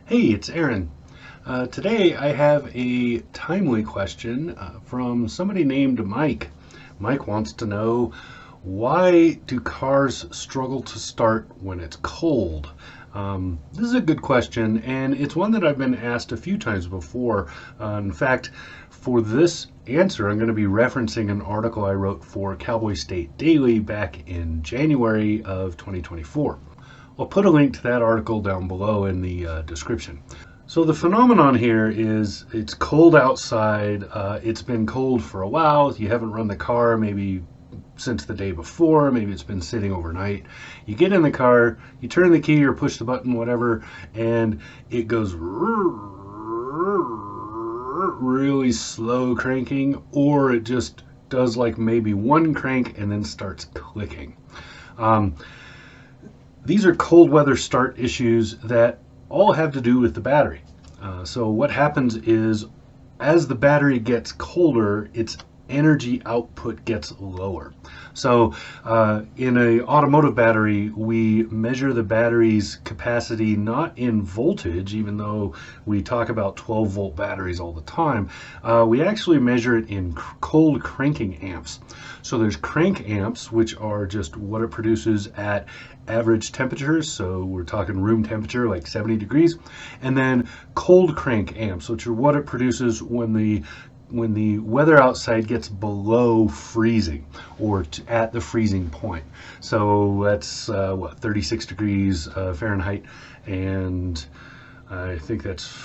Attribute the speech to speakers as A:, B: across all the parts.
A: Hey, it's Aaron. Today I have a timely question from somebody named Mike. Mike wants to know, why do cars struggle to start when it's cold? This is a good question, and it's one that I've been asked a few times before. In fact, for this answer, I'm going to be referencing an article I wrote for Cowboy State Daily back in January of 2024. I'll put a link to that article down below in the description. So the phenomenon here is it's cold outside. It's been cold for a while. You haven't run the car maybe since the day before. Maybe it's been sitting overnight. You get in the car, you turn the key or push the button, whatever, and it goes really slow cranking, or it just does like maybe one crank and then starts clicking. These are cold weather start issues that all have to do with the battery. So what happens is, as the battery gets colder, its energy output gets lower. So in an automotive battery, we measure the battery's capacity not in voltage, even though we talk about 12-volt batteries all the time. We actually measure it in cold cranking amps. So there's crank amps, which are just what it produces at average temperatures. So we're talking room temperature, like 70 degrees. And then cold crank amps, which are what it produces when the weather outside gets below freezing, or at the freezing point. So that's 36 degrees Fahrenheit, and I think that's,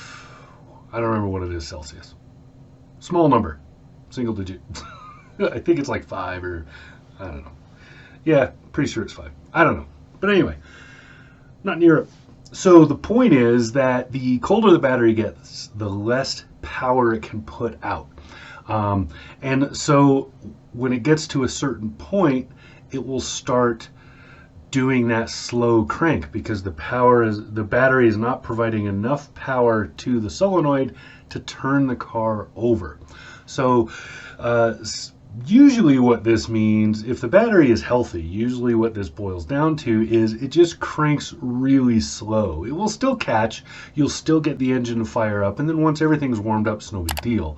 A: I don't remember what it is Celsius. Small number, single digit. I think it's like 5, or I don't know. Yeah, pretty sure it's 5. I don't know. But anyway, not near it. So the point is that the colder the battery gets, the less power it can put out. And so when it gets to a certain point, it will start doing that slow crank, because the battery is not providing enough power to the solenoid to turn the car over. So usually what this means, if the battery is healthy, usually what this boils down to is it just cranks really slow. It will still catch, you'll still get the engine to fire up, and then once everything's warmed up, it's no big deal.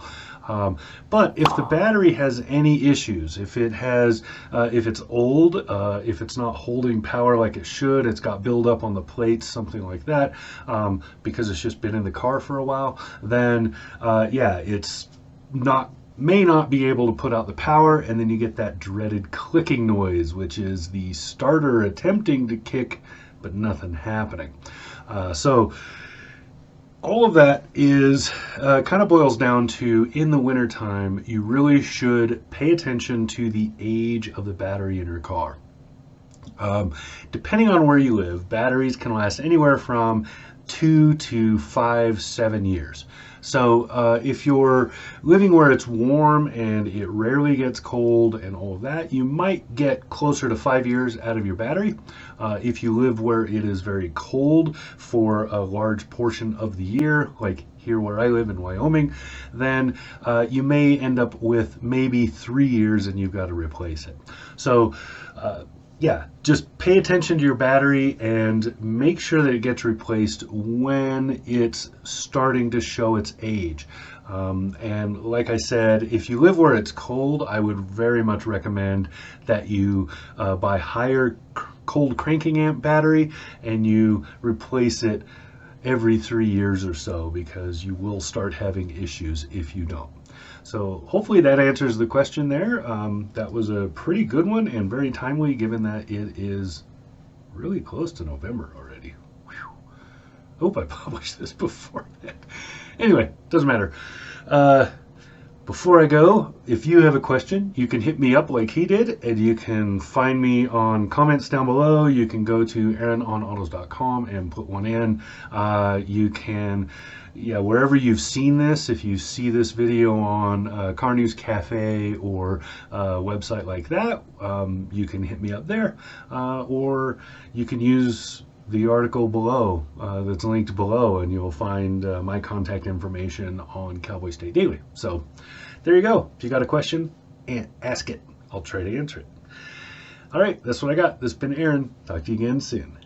A: But if the battery has any issues, if it's old, if it's not holding power like it should, it's got buildup on the plates, something like that, because it's just been in the car for a while, then it's may not be able to put out the power, and then you get that dreaded clicking noise, which is the starter attempting to kick but nothing happening. So all of that is kind of boils down to, in the wintertime, you really should pay attention to the age of the battery in your car. Depending on where you live, batteries can last anywhere from 2 to 5, 7 years. So if you're living where it's warm and it rarely gets cold and all of that, you might get closer to 5 years out of your battery. If you live where it is very cold for a large portion of the year, like here where I live in Wyoming, then you may end up with maybe 3 years and you've got to replace it. So just pay attention to your battery and make sure that it gets replaced when it's starting to show its age. And like I said, if you live where it's cold, I would very much recommend that you buy higher cold cranking amp battery and you replace it every 3 years or so, because you will start having issues if you don't. So hopefully that answers the question there. That was a pretty good one and very timely, given that it is really close to November already. Whew. Hope I published this before that. Anyway, doesn't matter. Before I go, if you have a question, you can hit me up like he did, and you can find me on comments down below. You can go to aarononautos.com and put one in. You can, wherever you've seen this, if you see this video on Car News Cafe or a website like that, you can hit me up there, or you can use the article below that's linked below, and you'll find my contact information on Cowboy State Daily. So there you go. If you got a question, ask it. I'll try to answer it. All right, that's what I got. This has been Aaron. Talk to you again soon.